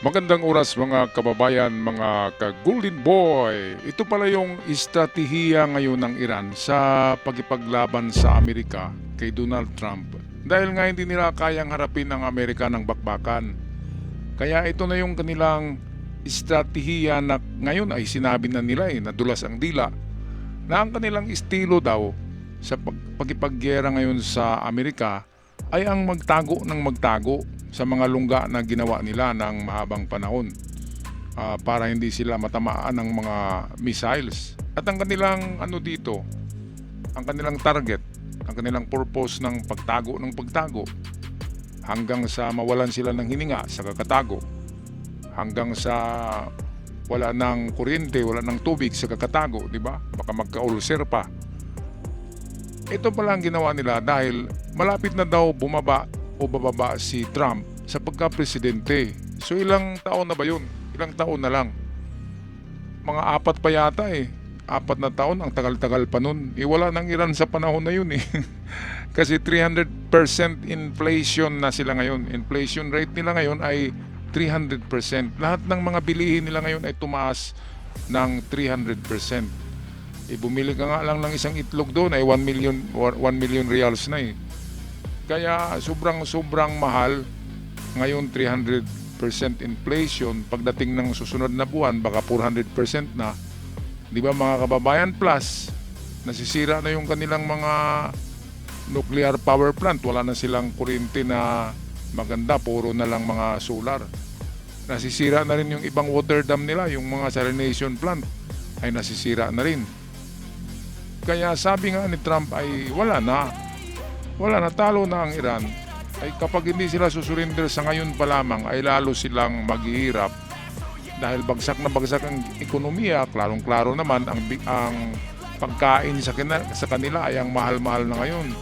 Magandang oras mga kababayan, mga ka-Golden Boy. Ito pala yung estratehiya ngayon ng Iran sa pagipaglaban sa Amerika kay Donald Trump. Dahil nga hindi nila kayang harapin ang Amerika ng bakbakan. Kaya ito na yung kanilang estratehiya na ngayon ay sinabi na nila nadulas ang dila na ang kanilang estilo daw sa pagipagyera ngayon sa Amerika ay ang magtago ng magtago sa mga lungga na ginawa nila ng mahabang panahon para hindi sila matamaan ng mga missiles. At ang kanilang dito, ang kanilang target, ang kanilang purpose ng pagtago hanggang sa mawalan sila ng hininga sa kakatago, hanggang sa wala ng kuryente, wala ng tubig sa kakatago, di ba? Baka magka-ulcer pa. Ito pala ang ginawa nila dahil malapit na daw bumaba o bababa si Trump sa pagka-presidente. So ilang taon na ba yun? Ilang taon na lang? Mga 4 pa yata 4 na taon, ang tagal-tagal pa nun. Wala nang Iran sa panahon na yun Kasi 300% inflation na sila ngayon. Inflation rate nila ngayon ay 300%. Lahat ng mga bilihin nila ngayon ay tumaas ng 300%. Bumili ka nga lang ng isang itlog doon ay 1 million reals na Kaya sobrang mahal. Ngayon 300% inflation. Pagdating ng susunod na buwan, baka 400% na. Di ba mga kababayan? Plus, nasisira na yung kanilang mga nuclear power plant. Wala na silang kuryente na maganda. Puro na lang mga solar. Nasisira na rin yung ibang water dam nila. Yung mga salination plant ay nasisira na rin. Kaya sabi nga ni Trump ay wala na, talo na ang Iran. Ay kapag hindi sila susurrender sa ngayon pa lamang ay lalo silang maghihirap dahil bagsak na bagsak ang ekonomiya. Klarong-klaro naman ang pagkain sa kanila ay ang mahal-mahal na ngayon.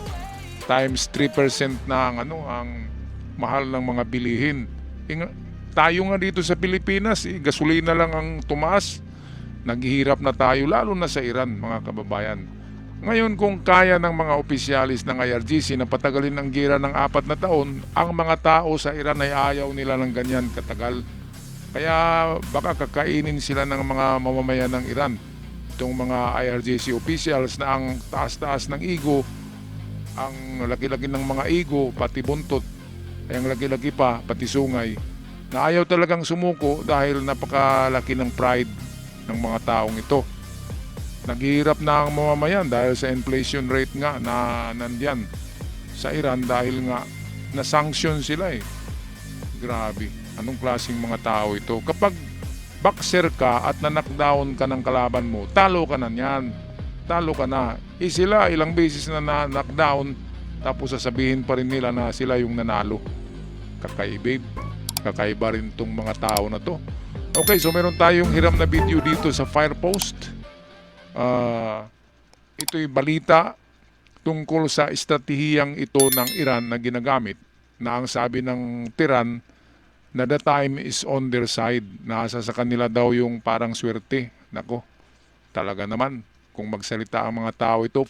Times 3% na ang mahal ng mga bilihin. Tayo nga dito sa Pilipinas, gasolina lang ang tumaas. Naghihirap na tayo lalo na sa Iran, mga kababayan. Ngayon kung kaya ng mga opisyalis ng IRGC na patagalin ang gira ng 4 na taon, ang mga tao sa Iran ay ayaw nila ng ganyan katagal. Kaya baka kakainin sila ng mga mamamayan ng Iran. Itong mga IRGC officials na ang taas-taas ng ego, ang laki-laki ng mga ego, pati buntot, ay ang laki-laki pa, pati sungay, na ayaw talagang sumuko dahil napakalaki ng pride ng mga taong ito. Naghihirap na ang mamamayan dahil sa inflation rate nga na nandyan sa Iran dahil nga na-sanction sila Grabe, anong klaseng mga tao ito? Kapag boxer ka at na-knockdown ka ng kalaban mo, talo ka na niyan. Talo ka na. Sila ilang beses na na-knockdown tapos sasabihin pa rin nila na sila yung nanalo. Kakaiba rin tong mga tao na to. Okay, so meron tayong hiram na video dito sa Firepost. Ito'y balita tungkol sa estratehiyang ito ng Iran na ginagamit na ang sabi ng Tehran na the time is on their side. Nasa sa kanila daw yung parang swerte. Nako, talaga naman kung magsalita ang mga tao ito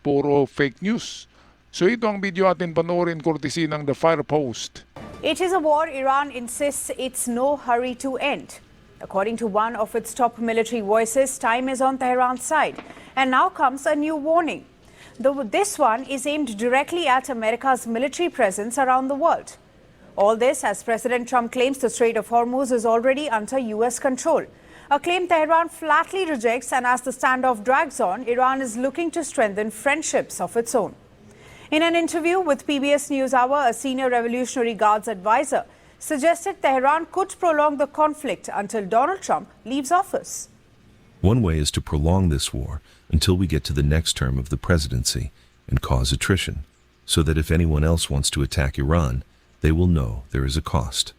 puro fake news. So ito ang video atin panoorin courtesy ng The Firepost. It is a war Iran insists it's no hurry to end. According to one of its top military voices, time is on Tehran's side. And now comes a new warning. This one is aimed directly at America's military presence around the world. All this as President Trump claims the Strait of Hormuz is already under U.S. control. A claim Tehran flatly rejects, and as the standoff drags on, Iran is looking to strengthen friendships of its own. In an interview with PBS NewsHour, a senior Revolutionary Guards advisor suggested Tehran could prolong the conflict until Donald Trump leaves office. One way is to prolong this war until we get to the next term of the presidency and cause attrition, so that if anyone else wants to attack Iran, they will know there is a cost.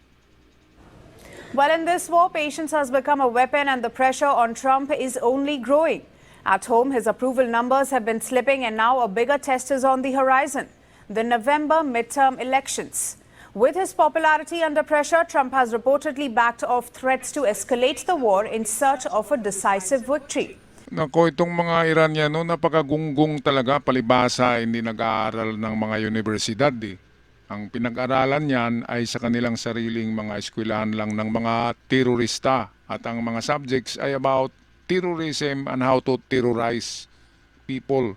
Well, in this war, patience has become a weapon and the pressure on Trump is only growing. At home, his approval numbers have been slipping and now a bigger test is on the horizon, the November midterm elections. With his popularity under pressure, Trump has reportedly backed off threats to escalate the war in search of a decisive victory. Nako, itong mga Iraniano, napakagunggong talaga, palibasa, hindi nag-aaral ng mga universidad Ang pinag-aralan niyan ay sa kanilang sariling mga eskwelahan lang ng mga terorista at ang mga subjects ay about terrorism and how to terrorize people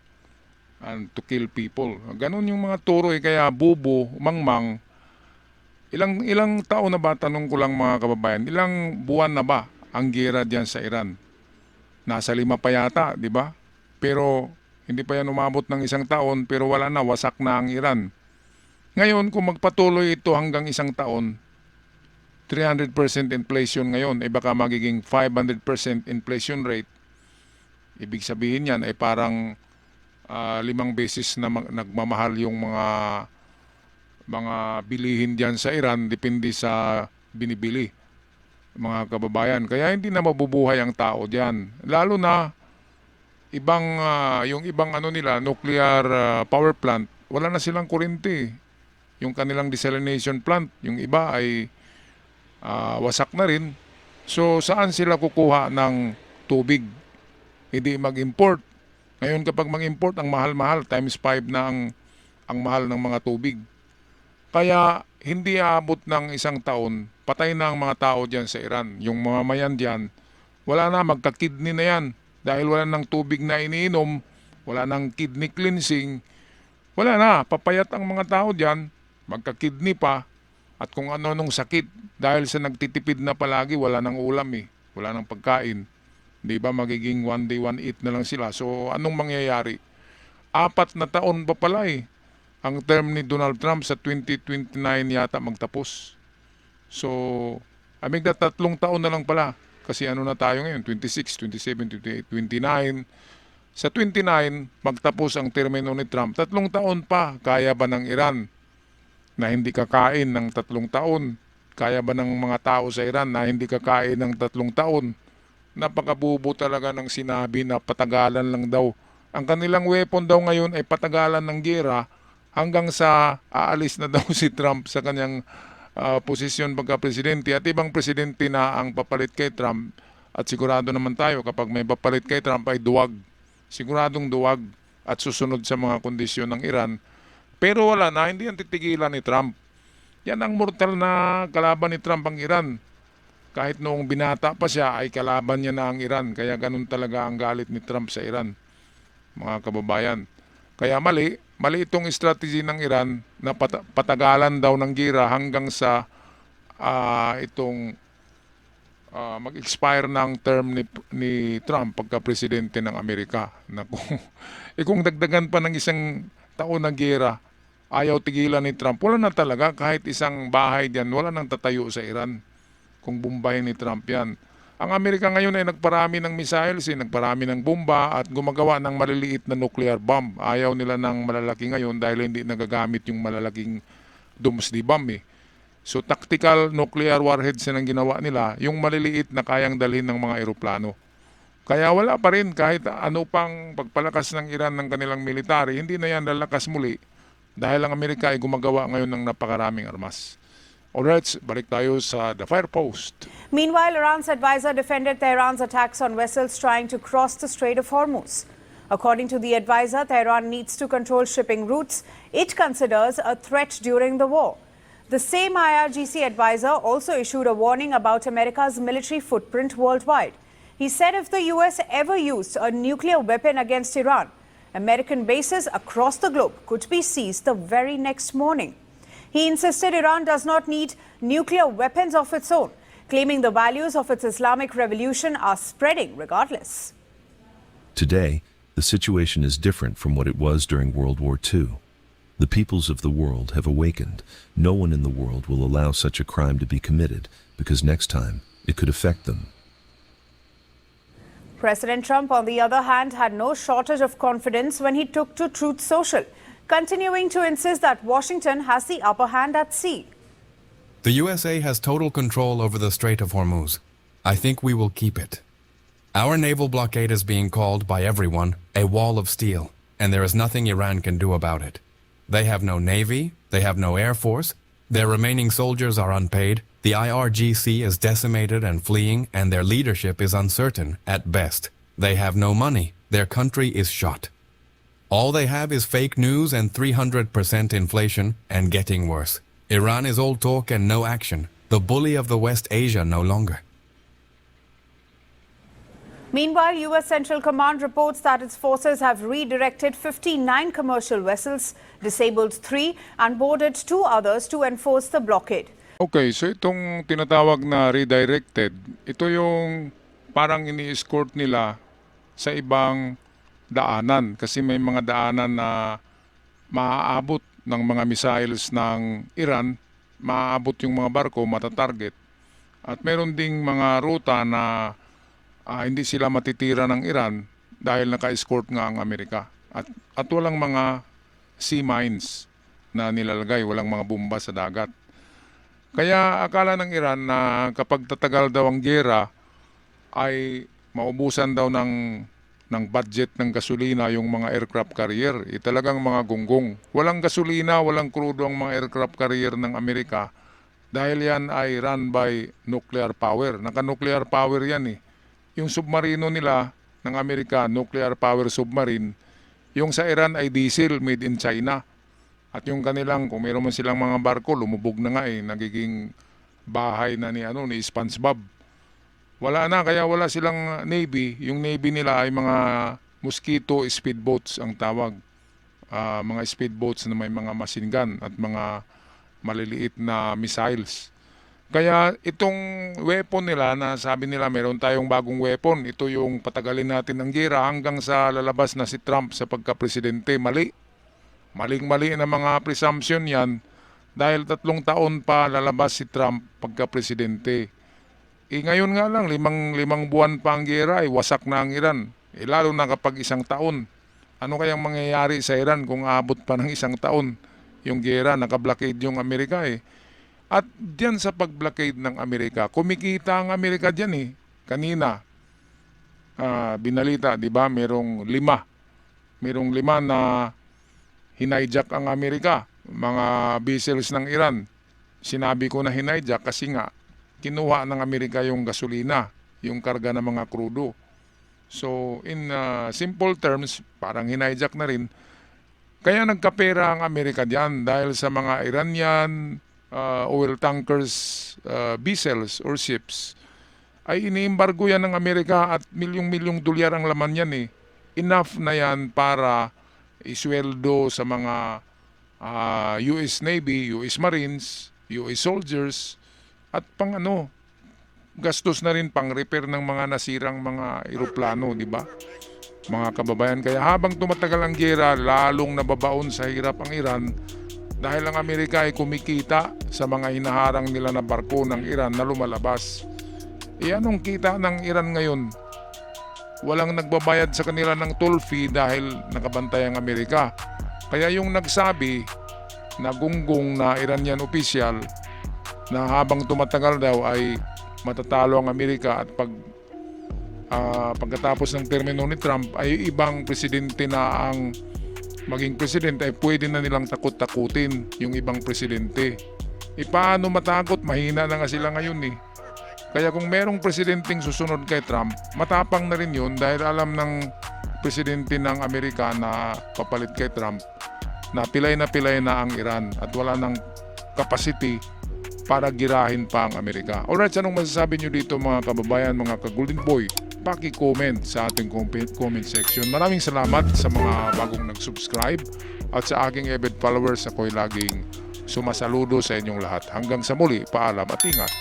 and to kill people. Ganon yung mga turo kaya bubo, mangmang. Ilang taon na ba, tanong ko lang mga kababayan, ilang buwan na ba ang gera diyan sa Iran? Nasa 5 pa yata, di ba? Pero hindi pa yan umabot ng 1 taon pero wala na, wasak na ang Iran. Ngayon, kung magpatuloy ito hanggang 1 taon, 300% inflation ngayon, ay baka magiging 500% inflation rate. Ibig sabihin yan ay parang 5 beses na nagmamahal yung mga bilihin diyan sa Iran, depende sa binibili, mga kababayan. Kaya hindi na mabubuhay ang tao diyan. Lalo na yung ibang ano nila, nuclear power plant, wala na silang kuryente. Yung kanilang desalination plant, yung iba ay wasak na rin. So saan sila kukuha ng tubig? Hindi mag-import. Ngayon kapag mag-import, ang mahal-mahal, times 5 na ang mahal ng mga tubig. Kaya hindi aabot ng 1 taon, patay na ang mga tao dyan sa Iran. Yung mga mayan dyan, wala na, magka-kidney na yan. Dahil wala ng tubig na iniinom, wala ng kidney cleansing, wala na, papayat ang mga tao dyan, magka-kidney pa, at kung ano-anong sakit. Dahil sa nagtitipid na palagi, wala ng ulam wala ng pagkain. Di ba magiging one day, one eat na lang sila. So anong mangyayari? 4 na taon pa pala ang term ni Donald Trump sa 2029 yata magtapos. So, I mean, 3 taon na lang pala. Kasi ano na tayo ngayon, 26, 27, 28, 29. Sa 29, magtapos ang termino ni Trump. 3 taon pa, kaya ba ng Iran na hindi kakain ng 3 taon? Kaya ba ng mga tao sa Iran na hindi kakain ng 3 taon? Napakabubo talaga ng sinabi na patagalan lang daw. Ang kanilang weapon daw ngayon ay patagalan ng gera hanggang sa aalis na daw si Trump sa kanyang posisyon pagka-presidente at ibang presidente na ang papalit kay Trump. At sigurado naman tayo kapag may papalit kay Trump ay duwag. Siguradong duwag at susunod sa mga kondisyon ng Iran. Pero wala na, hindi yan titigilan ni Trump. Yan ang mortal na kalaban ni Trump ang Iran. Kahit noong binata pa siya ay kalaban niya na ang Iran. Kaya ganun talaga ang galit ni Trump sa Iran, mga kababayan. Kaya mali itong strategy ng Iran na patagalan daw ng gira hanggang sa mag-expire ng term ni Trump pagka-presidente ng Amerika. Kung dagdagan pa ng 1 taon na gira, ayaw tigilan ni Trump, wala na talaga kahit isang bahay diyan, wala nang tatayo sa Iran kung bumbahin ni Trump yan. Ang Amerika ngayon ay nagparami ng missiles, nagparami ng bomba at gumagawa ng maliliit na nuclear bomb. Ayaw nila ng malalaki ngayon dahil hindi nagagamit yung malalaking doomsday bomb So tactical nuclear warheads ang ginawa nila, yung maliliit na kayang dalhin ng mga eroplano. Kaya wala pa rin kahit ano pang pagpalakas ng Iran ng kanilang military, hindi na yan lalakas muli dahil ang Amerika ay gumagawa ngayon ng napakaraming armas. Alright, balik tayo sa The Fire Post. Meanwhile, Iran's advisor defended Tehran's attacks on vessels trying to cross the Strait of Hormuz. According to the advisor, Tehran needs to control shipping routes it considers a threat during the war. The same IRGC advisor also issued a warning about America's military footprint worldwide. He said if the US ever used a nuclear weapon against Iran, American bases across the globe could be seized the very next morning. He insisted Iran does not need nuclear weapons of its own, claiming the values of its Islamic revolution are spreading regardless. Today, the situation is different from what it was during World War II. The peoples of the world have awakened. No one in the world will allow such a crime to be committed because next time it could affect them. President Trump, on the other hand, had no shortage of confidence when he took to Truth Social, continuing to insist that Washington has the upper hand at sea. The USA has total control over the Strait of Hormuz. I think we will keep it. Our naval blockade is being called by everyone a wall of steel, and there is nothing Iran can do about it. They have no navy, they have no air force, their remaining soldiers are unpaid, the IRGC is decimated and fleeing, and their leadership is uncertain at best. They have no money, their country is shot. All they have is fake news and 300% inflation and getting worse. Iran is all talk and no action. The bully of the West Asia no longer. Meanwhile, U.S. Central Command reports that its forces have redirected 59 commercial vessels, disabled 3 and boarded 2 others to enforce the blockade. Okay, so itong tinatawag na redirected, ito yung parang ini-escort nila sa ibang daanan kasi may mga daanan na maaabot ng mga missiles ng Iran, maaabot yung mga barko, matatarget. At meron ding mga ruta na hindi sila matitira ng Iran dahil naka-escort nga ang Amerika. At walang mga sea mines na nilalagay, walang mga bomba sa dagat. Kaya akala ng Iran na kapag tatagal daw ang giyera ay maubusan daw ng budget ng gasolina yung mga aircraft carrier. Talagang mga gunggong. Walang gasolina, walang krudo ang mga aircraft carrier ng Amerika dahil yan ay run by nuclear power. Naka-nuclear power yan eh. Yung submarino nila ng Amerika, nuclear power submarine, yung sa Iran ay diesel made in China. At yung kanilang, kung mayroon man silang mga barko, lumubog na nga eh, nagiging bahay na ni SpongeBob. Wala na, kaya wala silang Navy. Yung Navy nila ay mga mosquito speedboats ang tawag. Mga speedboats na may mga machine gun at mga maliliit na missiles. Kaya itong weapon nila na sabi nila meron tayong bagong weapon, ito yung patagalin natin ang giyera hanggang sa lalabas na si Trump sa pagka-presidente. Mali. Maling-mali na mga presumption yan dahil 3 taon pa lalabas si Trump pagka-presidente. Ngayon nga lang, limang buwan pa ang giyera, wasak na ang Iran. Lalo na kapag 1 taon. Ano kayang mangyayari sa Iran kung aabot pa ng 1 taon yung giyera, naka-blockade yung Amerika eh. At diyan sa pag-blockade ng Amerika, kumikita ang Amerika diyan eh. Kanina, binalita, di ba, merong 5 na hinayjack ang Amerika, mga vessels ng Iran. Sinabi ko na hinayjack kasi nga, kinuha ng Amerika yung gasolina, yung karga ng mga krudo. So, in simple terms, parang hinayjack na rin. Kaya nagkapera ang Amerika diyan dahil sa mga Iranian oil tankers, vessels or ships, ay iniembargo yan ng Amerika at milyong-milyong dolyar ang laman yan eh. Enough na yan para isweldo sa mga US Navy, US Marines, US soldiers, at gastos na rin pang repair ng mga nasirang mga eroplano, di ba? Mga kababayan, kaya habang tumatagal ang giyera, lalong nababaon sa hirap ang Iran dahil ang Amerika ay kumikita sa mga hinaharang nila na barko ng Iran na lumalabas. Anong kita ng Iran ngayon? Walang nagbabayad sa kanila ng toll fee dahil nakabantay ang Amerika. Kaya yung nagsabi na gunggong na Iranian official na habang tumatagal daw ay matatalo ang Amerika at pagkatapos ng termino ni Trump ay ibang presidente na ang maging presidente ay pwede na nilang takot-takutin yung ibang presidente. Paano matakot? Mahina na nga sila ngayon eh. Kaya kung merong presidenteng susunod kay Trump, matapang na rin yun dahil alam ng presidente ng Amerika na papalit kay Trump na pilay na ang Iran at wala ng capacity para girahin pa ang Amerika. Alright, anong masasabi nyo dito mga kababayan, mga ka-Golden Boy? Paki-comment sa ating comment section. Maraming salamat sa mga bagong nag-subscribe at sa aking avid followers. Ako'y laging sumasaludo sa inyong lahat. Hanggang sa muli, paalam at ingat.